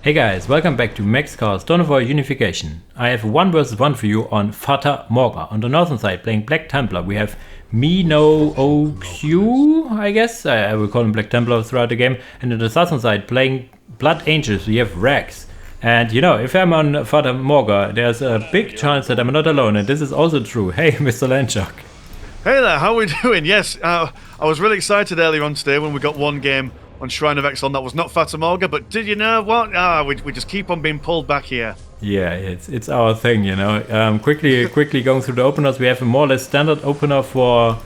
Hey guys, welcome back to Max Cars Dawn of War Unification. I have 1 versus 1 for you on Fata Morga. On the northern side, playing Black Templar, we have Mino OQ, I guess. I will call him Black Templar throughout the game. And on the southern side, playing Blood Angels, we have Vrax. And you know, if I'm on Fata Morga, there's a big chance that I'm not alone. And this is also true. Hey, Mr Landshark. Hey there, how are we doing? Yes, I was really excited earlier on today when we got one game on Shrine of Exile that was not Fata Morga, but did you know what? We just keep on being pulled back here. Yeah, it's our thing, you know. Quickly going through the openers, we have a more or less standard opener for...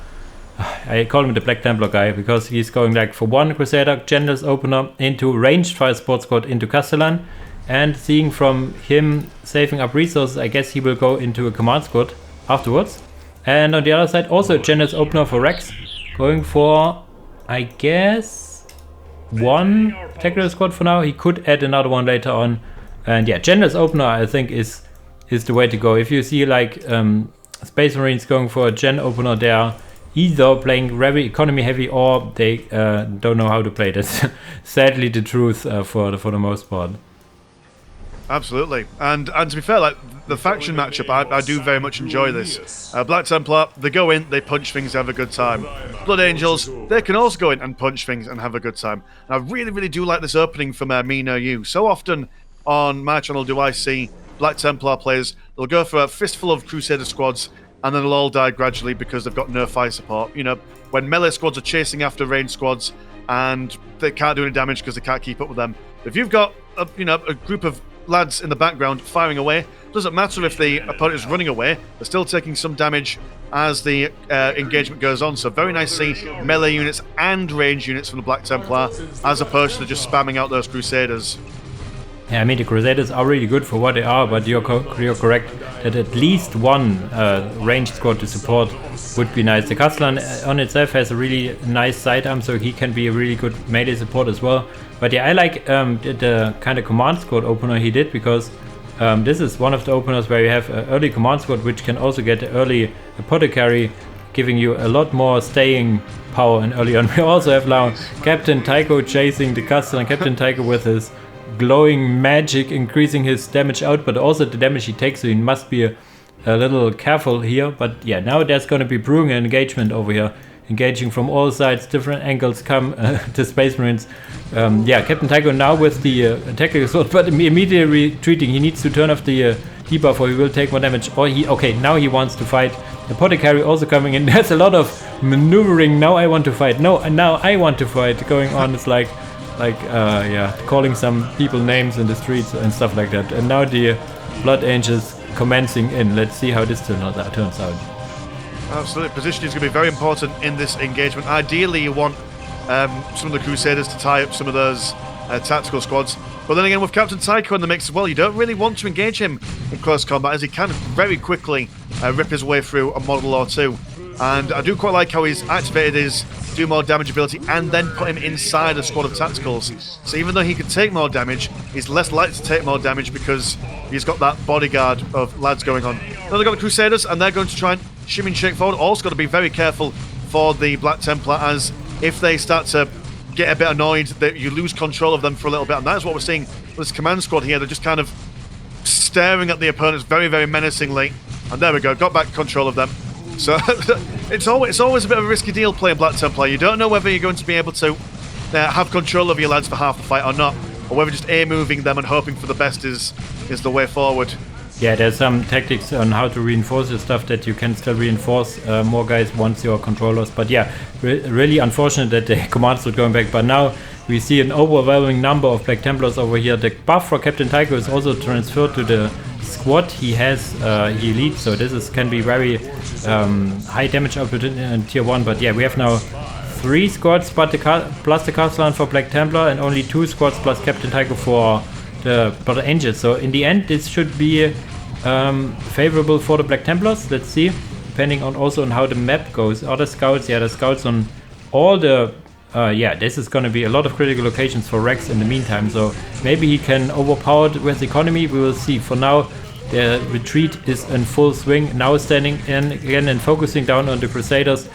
I call him the Black Templar guy, because he's going like for 1 Crusader, General's opener, into ranged fire support squad into Castellan, and seeing from him saving up resources, I guess he will go into a command squad afterwards. And on the other side, also a General's opener for Rex, going for, I guess... 1 tactical squad for now. He could add another one later on, and yeah, General's opener I think is the way to go. If you see like Space Marines going for a Gen opener, they are either playing very economy heavy or they don't know how to play. That's sadly the truth for the most part. Absolutely, and to be fair, like the faction matchup, I do very much enjoy this. Black Templar, they go in, they punch things, have a good time. Blood Angels, they can also go in and punch things and have a good time. And I really do like this opening from Mino U. So often on my channel do I see Black Templar players, they'll go for a fistful of Crusader squads and then they'll all die gradually because they've got no fire support. You know, when melee squads are chasing after ranged squads and they can't do any damage because they can't keep up with them. If you've got a group of lads in the background firing away, doesn't matter if the opponent is running away, they're still taking some damage as the engagement goes on. So very nice to see melee units and range units from the Black Templar as opposed to just spamming out those Crusaders. Yeah, I mean the Crusaders are really good for what they are, but you're correct that at least 1 ranged squad to support would be nice. The Castellan on itself has a really nice sidearm, so he can be a really good melee support as well. But yeah, I like the kind of command squad opener he did, because this is one of the openers where you have an early command squad which can also get early apothecary, giving you a lot more staying power and early on. We also have now Captain Tycho chasing the Castellan, Captain Tycho with his glowing magic increasing his damage out, but also the damage he takes, so he must be a little careful here. But yeah, now there's going to be brewing an engagement over here, engaging from all sides, different angles come to Space Marines. Yeah, Captain Tycho now with the tactical sword, but immediately retreating. He needs to turn off the debuff or he will take more damage. Or now he wants to fight. Apothecary also coming in. There's a lot of maneuvering. Now I want to fight. No, and now I want to fight going on. It's like calling some people names in the streets and stuff like that. And now the Blood Angels commencing in. Let's see how this turns out. Absolutely, positioning is going to be very important in this engagement. Ideally, you want some of the Crusaders to tie up some of those tactical squads. But then again, with Captain Tycho in the mix as well, you don't really want to engage him in close combat, as he can very quickly rip his way through a model or two. And I do quite like how he's activated his do more damage ability and then put him inside a squad of tacticals. So even though he could take more damage, he's less likely to take more damage because he's got that bodyguard of lads going on. Now they've got the Crusaders and they're going to try and shimmy and shake forward. Also got to be very careful for the Black Templar, as if they start to get a bit annoyed, that you lose control of them for a little bit. And that's what we're seeing with this command squad here. They're just kind of staring at the opponents very menacingly. And there we go, got back control of them. So it's always a bit of a risky deal playing Black Templar. You don't know whether you're going to be able to have control of your lads for half the fight or not, or whether just moving them and hoping for the best is the way forward. Yeah, there's some tactics on how to reinforce your stuff that you can still reinforce more guys once you're controllers. But yeah, really unfortunate that the commands are going back. But now we see an overwhelming number of Black Templars over here. The buff for Captain Tycho is also transferred to the squad he has, he leads, so this can be very high damage output in tier 1. But yeah, we have now 3 squads plus the Castellan for Black Templar, and only 2 squads plus Captain Tycho for the Blood Angels. So in the end this should be favorable for the Black Templars. Let's see, depending on also on how the map goes. Other scouts, yeah, the scouts on all the this is going to be a lot of critical locations for Rex in the meantime, so maybe he can overpower it with economy. We will see. For now, their retreat is in full swing, now standing in again and focusing down on the Crusaders.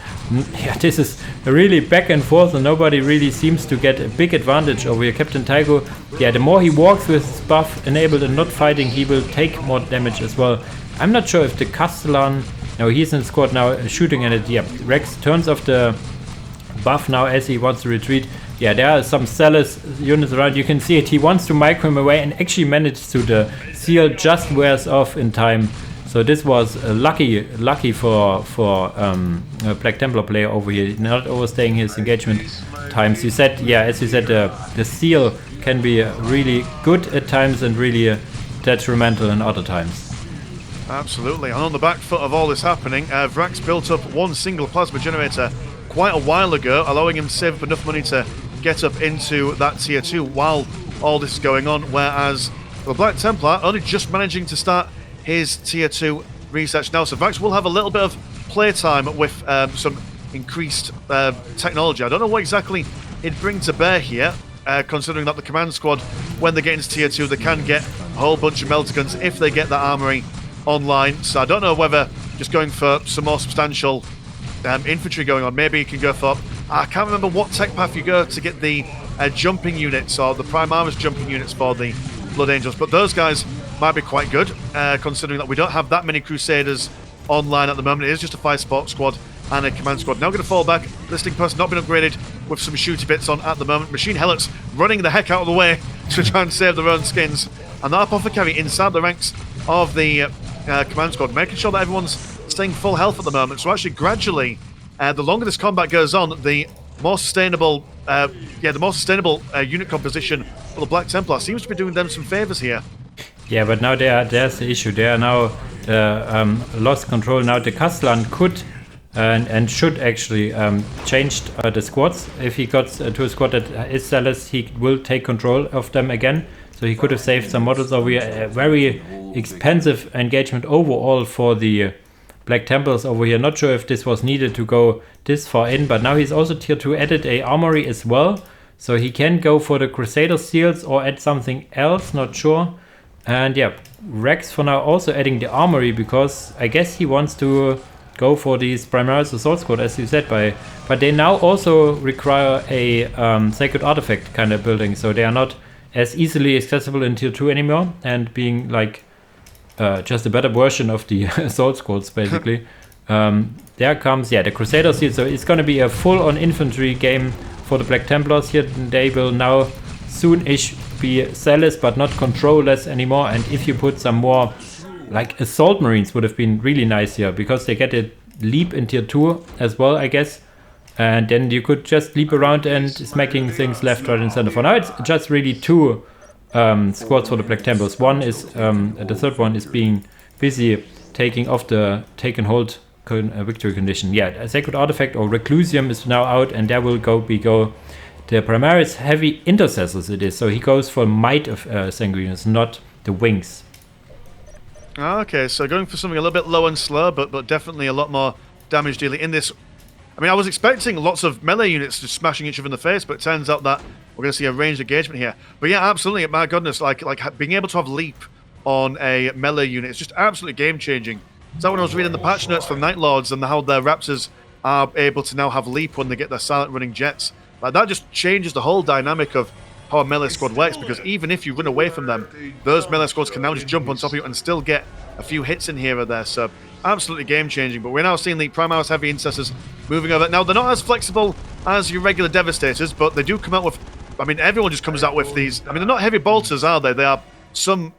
Yeah, this is really back and forth and nobody really seems to get a big advantage over here. Captain Tycho, yeah, the more he walks with his buff enabled and not fighting, he will take more damage as well. I'm not sure if the Castellan, no, he's in squad now shooting at it. Yeah, Vrax turns off the buff now as he wants to retreat. Yeah, there are some zealous units around. You can see it. He wants to micro him away and actually managed to. The seal just wears off in time. So this was lucky for a Black Templar player over here, not overstaying his engagement times. You said, yeah, as you said, the seal can be really good at times and really detrimental in other times. Absolutely. And on the back foot of all this happening, Vrax built up one single plasma generator quite a while ago, allowing him to save up enough money to get up into that tier 2 while all this is going on, whereas the Black Templar only just managing to start his tier 2 research now. So Vrax will have a little bit of playtime with some increased technology. I don't know what exactly it'd bring to bear here, considering that the command squad, when they get into tier 2, they can get a whole bunch of melter guns if they get that armory online. So I don't know whether just going for some more substantial infantry going on. Maybe you can go for, I can't remember what tech path you go to get the jumping units or the Primaris jumping units for the Blood Angels, but those guys might be quite good, considering that we don't have that many Crusaders online at the moment. It is just a 5-spot squad and a command squad. Now going to fall back. Listing person not been upgraded with some shooty bits on at the moment. Machine Helots running the heck out of the way to try and save their own skins. And that Apothecary inside the ranks of the command squad, making sure that everyone's staying full health at the moment. So actually gradually, the longer this combat goes on, the more sustainable unit composition for the Black Templar seems to be doing them some favors here. Yeah, but now there's the issue. They are now lost control. Now the Castellan could and should actually change the squads. If he got to a squad that is zealous, he will take control of them again. So he could have saved some models over here. A very expensive engagement overall for the Black Templars over here. Not sure if this was needed to go this far in, but now he's also tier 2 added a armory as well. So he can go for the Crusader seals or add something else, not sure. And yeah, Vrax for now also adding the armory because I guess he wants to go for these Primaris Assault Squad, as you said, but they now also require a Sacred Artifact kind of building, so they are not as easily accessible in tier 2 anymore, and being like just a better version of the Assault Squads, basically. There comes, the Crusaders here, so it's going to be a full-on infantry game for the Black Templars here. They will now soon-ish be zealous but not control-less anymore, and if you put some more like Assault Marines would have been really nice here, because they get a leap in tier 2 as well, I guess, and then you could just leap around and smacking things left, right and center. For now it's just really 2 squads for the Black Templars. One is the third one is being busy taking off the taken hold victory condition. Yeah, a Sacred Artifact or Reclusium is now out, and there will go the Primaris heavy intercessors it is, so he goes for might of Sanguinius, not the wings. Okay, so going for something a little bit low and slow, but definitely a lot more damage dealing in this. I mean, I was expecting lots of melee units just smashing each other in the face, but it turns out that we're going to see a ranged engagement here. But yeah, absolutely, my goodness, like being able to have leap on a melee unit is just absolutely game-changing. So when I was reading the patch notes from Night Lords and how their Raptors are able to now have leap when they get their silent running jets, like that just changes the whole dynamic of how a melee squad works, because even if you run away from them, those melee squads can now just jump on top of you and still get a few hits in here or there. So absolutely game-changing. But we're now seeing the Primaris heavy intercessors moving over. Now, they're not as flexible as your regular Devastators, but they do come out with, I mean, everyone just comes out with these. I mean, they're not heavy bolters, are they? They are some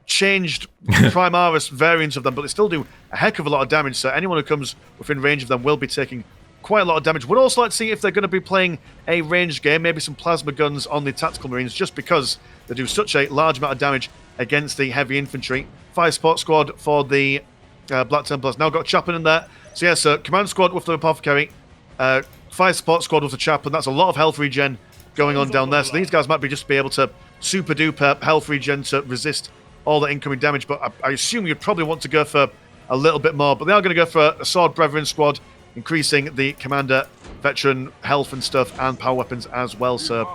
changed Primaris variants of them, but they still do a heck of a lot of damage. So anyone who comes within range of them will be taking quite a lot of damage. Would also like to see if they're going to be playing a ranged game, maybe some plasma guns on the Tactical Marines, just because they do such a large amount of damage against the heavy infantry. 5-spot squad for the Black Templars. Now got Chaplain in there. So yeah, so command squad with the Apothecary, 5-spot squad with the Chaplain. That's a lot of health regen going on down there. So these guys might just be able to super duper health regen to resist all the incoming damage. But I assume you'd probably want to go for a little bit more. But they are going to go for a Sword Brethren squad, increasing the commander veteran health and stuff, and power weapons as well. So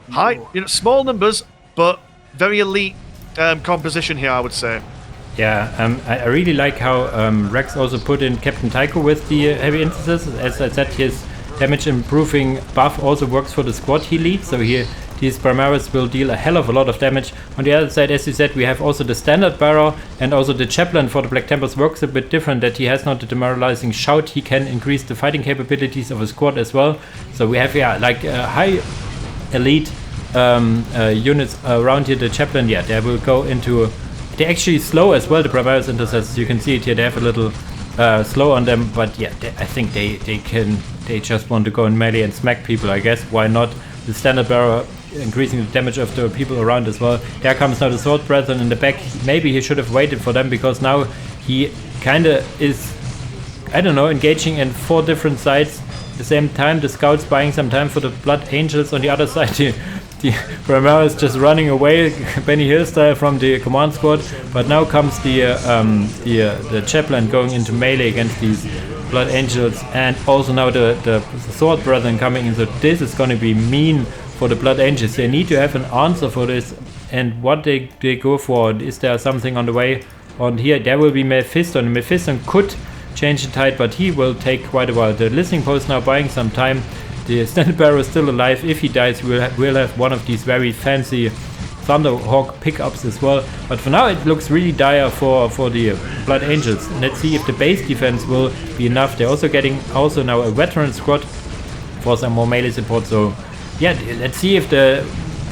high, small numbers, but very elite composition here, I would say. Yeah, I really like how Vrax also put in Captain Tycho with the heavy instances. As I said, his damage improving buff also works for the squad he leads, so here these Primaris will deal a hell of a lot of damage. On the other side, as you said, we have also the standard barrow, and also the chaplain for the Black Templars works a bit different, that he has not the demoralizing shout. He can increase the fighting capabilities of a squad as well. So we have, yeah, like high elite units around here. The chaplain, yeah, they will go into... They're actually slow as well, the Primaris intercessors. You can see it here, they have a little slow on them, but yeah, I think they just want to go in melee and smack people, I guess. Why not? The standard barrow increasing the damage of the people around as well. There comes now the sword brethren in the back. Maybe he should have waited for them, because now he kinda is, I don't know, engaging in 4 different sides at the same time. The scouts buying some time for the blood angels on the other side. The Primaris is just running away, Benny Hill style, from the command squad. But now comes the chaplain going into melee against these blood angels, and also now the sword brethren coming in. So this is going to be mean for the blood angels. They need to have an answer for this, and what they go for. Is there something on the way? On here there will be Mephiston. Mephiston could change the tide, but he will take quite a while. The listening post now buying some time. The standard barrow is still alive. If he dies, we'll have one of these very fancy Thunderhawk pickups as well. But for now it looks really dire for the Blood Angels. Let's see if the base defense will be enough. They're also getting now a veteran squad for some more melee support. So yeah, let's see if the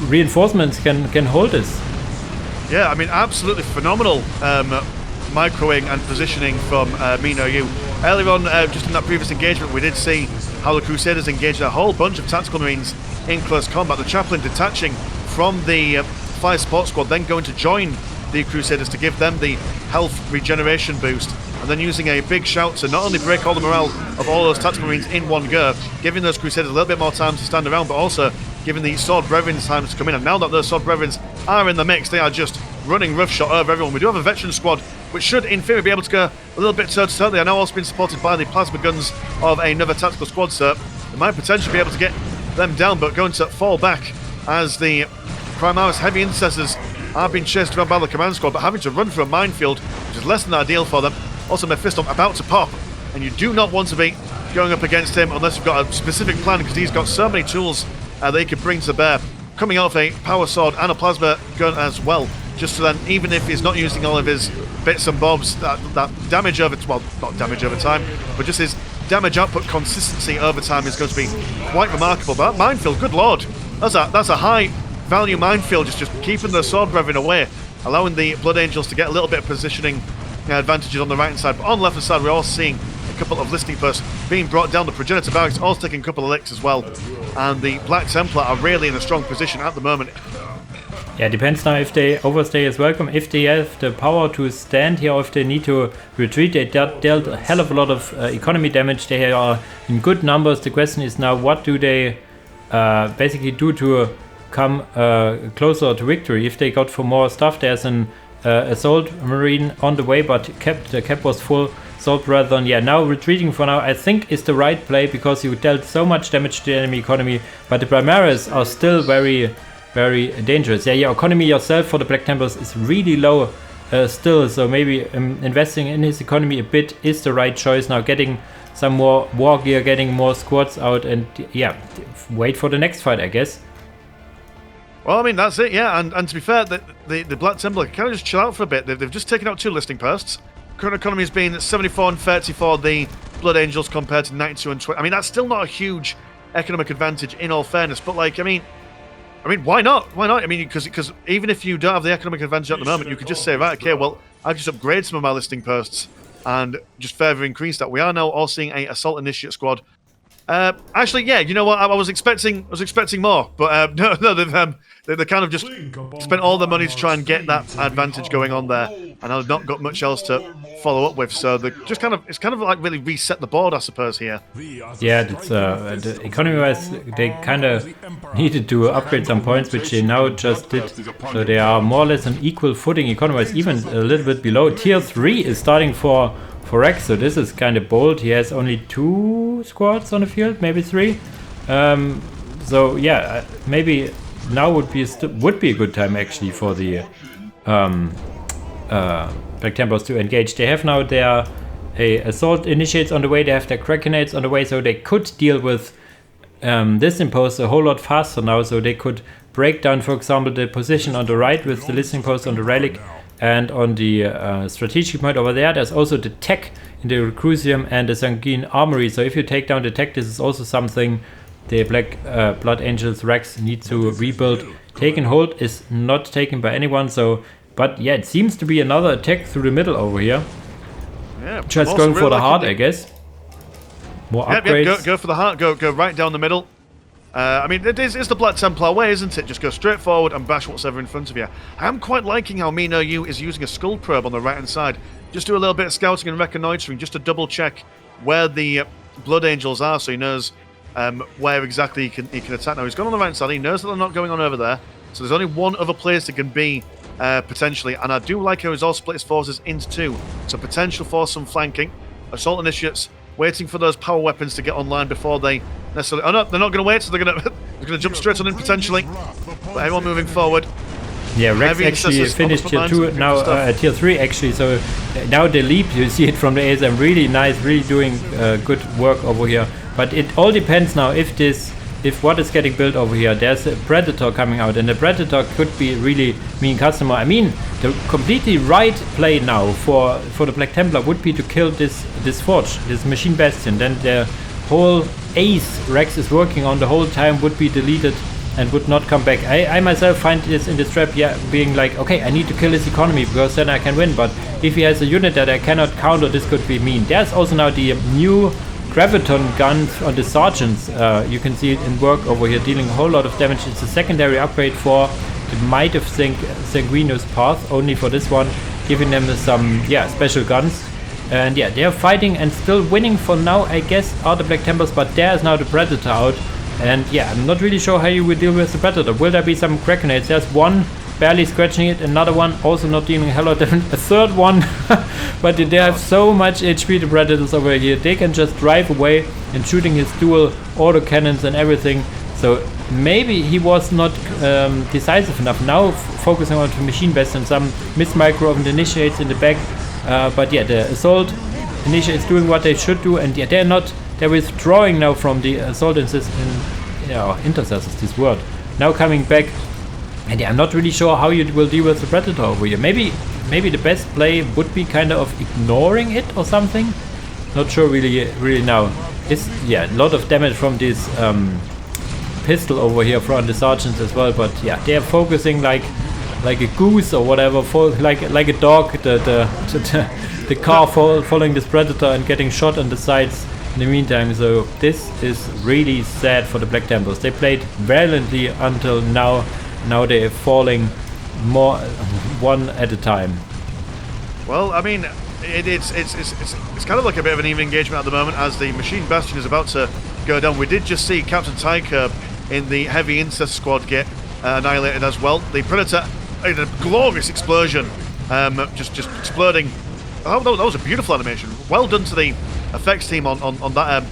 reinforcements can hold this. Yeah, I mean, absolutely phenomenal microing and positioning from Mino Yu. Earlier on, just in that previous engagement, we did see how the Crusaders engaged a whole bunch of tactical marines in close combat. The chaplain detaching from the fire support squad, then going to join the Crusaders to give them the health regeneration boost, and then using a big shout to not only break all the morale of all those tactical marines in one go, giving those Crusaders a little bit more time to stand around, but also giving the sword brethren time to come in. And now that those sword brethren are in the mix, they are just running roughshod over everyone. We do have a veteran squad which should in theory be able to go a little bit toe to toe. They are now also being supported by the plasma guns of another tactical squad, so they might potentially be able to get them down, but going to fall back as the Primaris heavy intercessors are being chased around by the command squad, but having to run through a minefield, which is less than ideal for them. Also Mephiston about to pop, and you do not want to be going up against him unless you've got a specific plan, because he's got so many tools that he can bring to bear, coming out of a power sword and a plasma gun as well, just so then even if he's not using all of his bits and bobs, that damage over, well, not damage over time, but just his damage output consistency over time is going to be quite remarkable. But that minefield, good lord, that's a high value minefield, just keeping the sword brethren away, allowing the Blood Angels to get a little bit of positioning advantages on the right hand side. But on the left hand side, we're all seeing a couple of listening posts being brought down. The Progenitor Barracks also taking a couple of licks as well, and the Black Templar are really in a strong position at the moment. Yeah, depends now if they overstay as welcome, if they have the power to stand here, or if they need to retreat. They dealt a hell of a lot of economy damage. They are in good numbers. The question is now, what do they basically do to come closer to victory? If they got for more stuff, there's an assault marine on the way, but the cap was full. Assault brethren, yeah, now retreating for now I think is the right play, because you dealt so much damage to the enemy economy, but the Primaris are still very dangerous. Yeah, your economy yourself for the Black Templars is really low still, so maybe investing in his economy a bit is the right choice now, getting some more war gear, getting more squads out, and yeah, wait for the next fight, I guess. Well, I mean, that's it, yeah, and to be fair, the Black Templar kind of just chill out for a bit. They've just taken out 2 listing posts. Current economy has been 74 and 30 for the Blood Angels compared to 92 and 20. I mean, that's still not a huge economic advantage in all fairness, but like, I mean, why not? Why not? I mean, because even if you don't have the economic advantage at the moment, you could just say, right, okay, well, I'll just upgrade some of my listing posts and just further increase that. We are now all seeing a Assault Initiate squad. Actually, yeah, you know what? I was expecting more, but no, they kind of just spent all the money to try and get that advantage going on there, and I've not got much else to follow up with. So it's kind of like really reset the board, I suppose, here. Yeah, it's the economy-wise, they kind of needed to upgrade some points, which they now just did. So they are more or less on equal footing economy-wise, even a little bit below. Tier 3 is starting for Vrax, so this is kind of bold. He has only 2 squads on the field, maybe 3. So yeah, maybe now would be a good time actually for the Black Templars to engage. They have now their assault initiates on the way, they have their Krakenades on the way, so they could deal with this impost a whole lot faster now, so they could break down, for example, the position on the right with the listening post on the relic, and on the strategic point over there, there's also the tech in the Recrusium and the Sanguine Armory, so if you take down the tech, this is also something the Black Blood Angels Vrax need to rebuild. Taken hold is not taken by anyone, so, but yeah, it seems to be another attack through the middle over here. Yeah, just going for the heart, I guess. More upgrades. Yeah, go for the heart. Go right down the middle. I mean, it's the Black Templar way, isn't it? Just go straight forward and bash what's ever in front of you. I'm quite liking how Mino U is using a skull probe on the right hand side. Just do a little bit of scouting and reconnoitering, just to double check where the Blood Angels are, so he knows where exactly he can attack. Now he's gone on the right hand side. He knows that they're not going on over there. So there's only one other place that can be. Potentially, and I do like how he's all split his forces into two, so potential for some flanking. Assault initiates waiting for those power weapons to get online before they necessarily. Oh no, they're not going to wait, so they're going to jump straight on in potentially. But everyone moving forward. Yeah, Rex actually finished tier 2 now, tier 3 actually, so now the leap, you see it from the ASM, really nice, really doing good work over here. But it all depends now if what is getting built over here. There's a Predator coming out, and the Predator could be really mean customer. I mean, the completely right play now for the Black Templar would be to kill this forge, this Machine Bastion. Then the whole ace Rex is working on the whole time would be deleted and would not come back. I myself find this in this trap, yeah, being like, okay, I need to kill this economy because then I can win. But if he has a unit that I cannot counter, this could be mean. There's also now the new Graviton gun on the Sergeants, you can see it in work over here, dealing a whole lot of damage. It's a secondary upgrade for the Might of Sanguineous Path, only for this one, giving them some special guns. And yeah, they're fighting and still winning for now, I guess, are the Black Templars, but there's now the Predator out. And yeah, I'm not really sure how you will deal with the Predator. Will there be some Krakenades? There's one barely scratching it, another one also not dealing a hell lot of damage, a third one. But they have so much HP, the Predators over here, they can just drive away and shooting his dual autocannons and everything. So maybe he was not decisive enough. Now focusing on the Machine Best and some micro of the initiates in the back. But yeah, the assault initiates doing what they should do, and yeah, they're withdrawing now from the assault intercessors, this word. Now coming back. And yeah, I'm not really sure how you will deal with the Predator over here. Maybe the best play would be kind of ignoring it or something. Not sure really now. It's a lot of damage from this pistol over here from the Sergeants as well. But yeah, they are focusing like a goose or whatever, like a dog. The car following this Predator and getting shot on the sides in the meantime. So this is really sad for the Black Templars. They played valiantly until now. Now they're falling more one at a time. Well, I mean, it's kind of like a bit of an even engagement at the moment as the Machine Bastion is about to go down. We did just see Captain Tyker in the heavy incest squad get annihilated as well. The Predator in a glorious explosion, just exploding. Oh, that was a beautiful animation. Well done to the effects team on that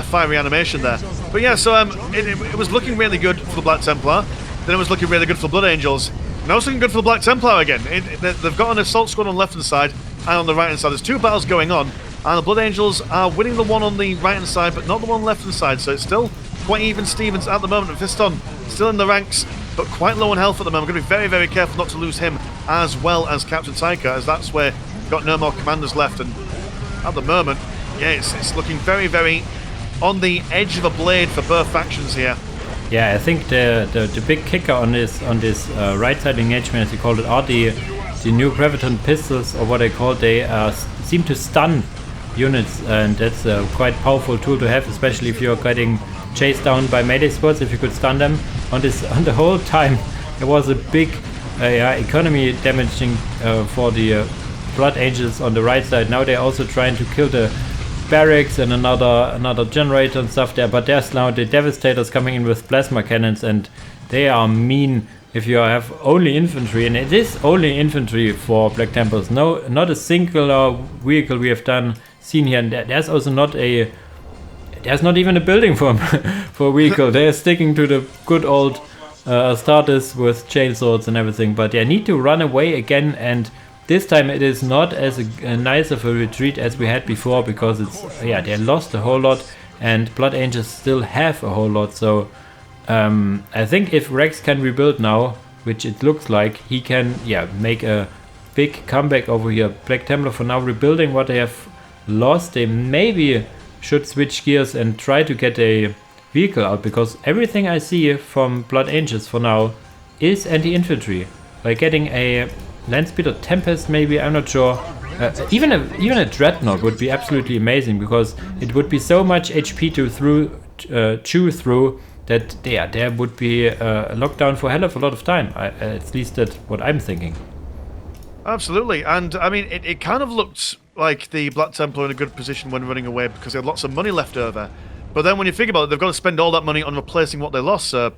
fiery animation there. But yeah, so it was looking really good for the Black Templar. Then it was looking really good for the Blood Angels. Now it's looking good for the Black Templar again. They've got an assault squad on the left hand side and on the right hand side. There's two battles going on, and the Blood Angels are winning the one on the right hand side, but not the one on the left hand side. So it's still quite even Stevens at the moment. And Fiston still in the ranks, but quite low on health at the moment. We're going to be very, very careful not to lose him as well as Captain Tyker, as that's where we've got no more commanders left. And at the moment, yeah, it's looking very, very on the edge of a blade for both factions here. Yeah, I think the big kicker on this right side engagement, as you called it, are the new Graviton pistols, or what they call. They seem to stun units, and that's a quite powerful tool to have, especially if you're getting chased down by melee squads. If you could stun them on the whole time, it was a big economy damaging for the Blood Angels on the right side. Now they're also trying to kill the barracks and another generator and stuff there, but there's now the Devastators coming in with plasma cannons, and they are mean if you have only infantry, and it is only infantry for Black Templars. No, not a singular vehicle we have seen here, and there's also not even a building for a vehicle. They're sticking to the good old starters with chainsaws and everything, but they need to run away again and this time it is not as a nice of a retreat as we had before, because it's they lost a whole lot and Blood Angels still have a whole lot. So I think if Vrax can rebuild now, which it looks like, he can make a big comeback over here. Black Templar for now rebuilding what they have lost. They maybe should switch gears and try to get a vehicle out, because everything I see from Blood Angels for now is anti-infantry. By getting a Landspeeder Tempest, maybe, I'm not sure. Even a Dreadnought would be absolutely amazing, because it would be so much HP to chew through that there would be a lockdown for a hell of a lot of time. At least that's what I'm thinking. Absolutely, and I mean, it kind of looked like the Black Templar in a good position when running away, because they had lots of money left over. But then when you think about it, they've got to spend all that money on replacing what they lost. So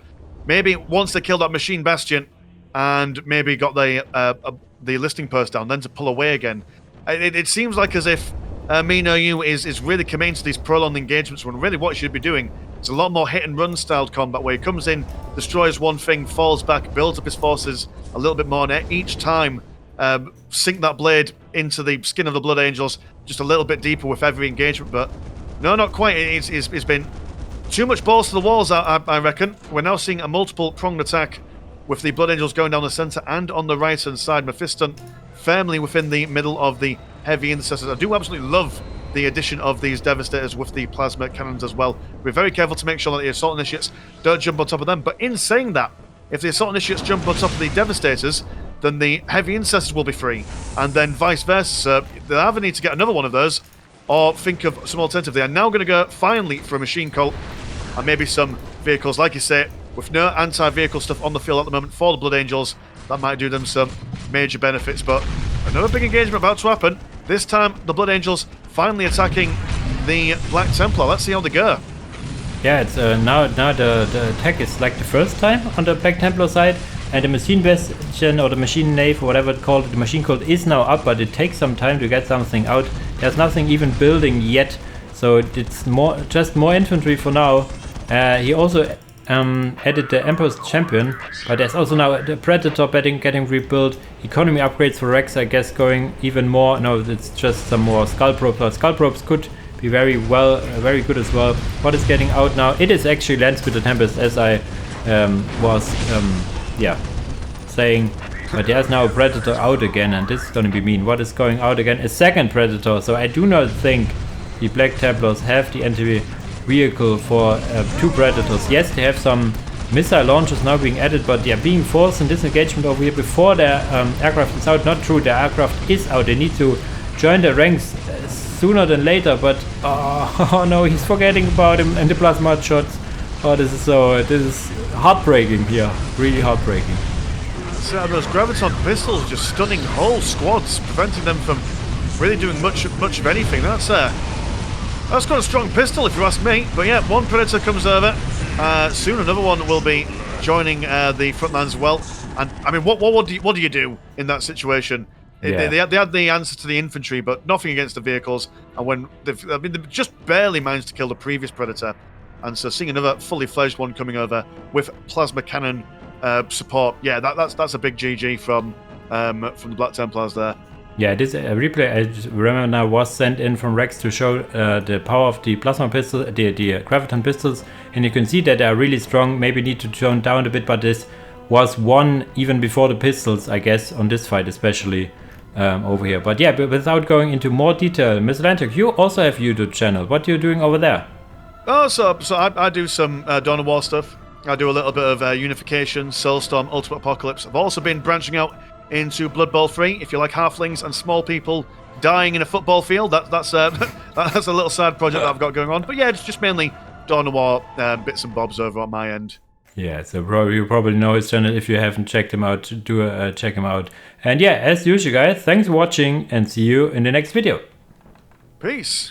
maybe once they kill that Machine Bastion and maybe got the listing post down, then to pull away again. It seems like as if Me Know You is really committing to these prolonged engagements, when really what he should be doing is a lot more hit and run styled combat, where he comes in, destroys one thing, falls back, builds up his forces a little bit more, and each time sink that blade into the skin of the Blood Angels just a little bit deeper with every engagement. But no, not quite. It's been too much balls to the walls, I reckon. We're now seeing a multiple pronged attack with the Blood Angels going down the centre and on the right hand side. Mephiston firmly within the middle of the heavy intercessors. I do absolutely love the addition of these Devastators with the plasma cannons as well. We're very careful to make sure that the Assault Initiates don't jump on top of them. But in saying that, if the Assault Initiates jump on top of the Devastators, then the heavy intercessors will be free, and then vice versa. They'll either need to get another one of those or think of some alternative. They are now going to go finally for a machine cult and maybe some vehicles, like you say, with no anti-vehicle stuff on the field at the moment for the Blood Angels. That might do them some major benefits. But another big engagement about to happen. This time the Blood Angels finally attacking the Black Templar. Let's see how they go. Yeah, it's now the attack is like the first time on the Black Templar side, and the Machine Bastion or the Machine Nave or whatever it's called, the Machine Cult is now up, but it takes some time to get something out. There's nothing even building yet, so it's just more infantry for now. He also added the Emperor's Champion, but there's also now the Predator getting rebuilt. Economy upgrades for Vrax, I guess, going even more. No, it's just some more Skull Probes, but Skull Probes could be very good as well. What is getting out now? It is actually Landspeeder Tempest, as I was saying. But there's now a Predator out again, and this is going to be mean. What is going out again? A second Predator. So I do not think the Black Templars have the anti-vehicle for two Predators. Yes, they have some missile launchers now being added, but they are being forced in this engagement over here before their aircraft is out. Not true, their aircraft is out. They need to join their ranks sooner than later, but oh no, he's forgetting about him and the plasma shots. Oh, this is heartbreaking here, really heartbreaking. So those Graviton pistols just stunning whole squads, preventing them from really doing much of anything. That's quite a strong pistol if you ask me. But yeah, one Predator comes over. Soon another one will be joining the front lines as well. And I mean, what do you do in that situation? Yeah. They had the answer to the infantry, but nothing against the vehicles. And when they've just barely managed to kill the previous Predator, and so seeing another fully fledged one coming over with plasma cannon support, yeah, that's a big GG from the Black Templars there. Yeah, this replay I remember now was sent in from Vrax to show the power of the plasma pistol, the Graviton pistols, and you can see that they are really strong. Maybe need to tone down a bit, but this was won even before the pistols, I guess, on this fight especially. Over here. But yeah, without going into more detail, Mr Landshark, you also have YouTube channel. What are you doing over there? Oh, so I do some Dawn of War stuff. I do a little bit of Unification, Soulstorm, Ultimate Apocalypse. I've also been branching out into Blood Bowl 3. If you like halflings and small people dying in a football field, that's a little side project that I've got going on. But yeah, it's just mainly Dawn of War bits and bobs over on my end. Yeah, so you probably know his channel. If you haven't checked him out, do check him out. And yeah, as usual guys, thanks for watching and see you in the next video. Peace.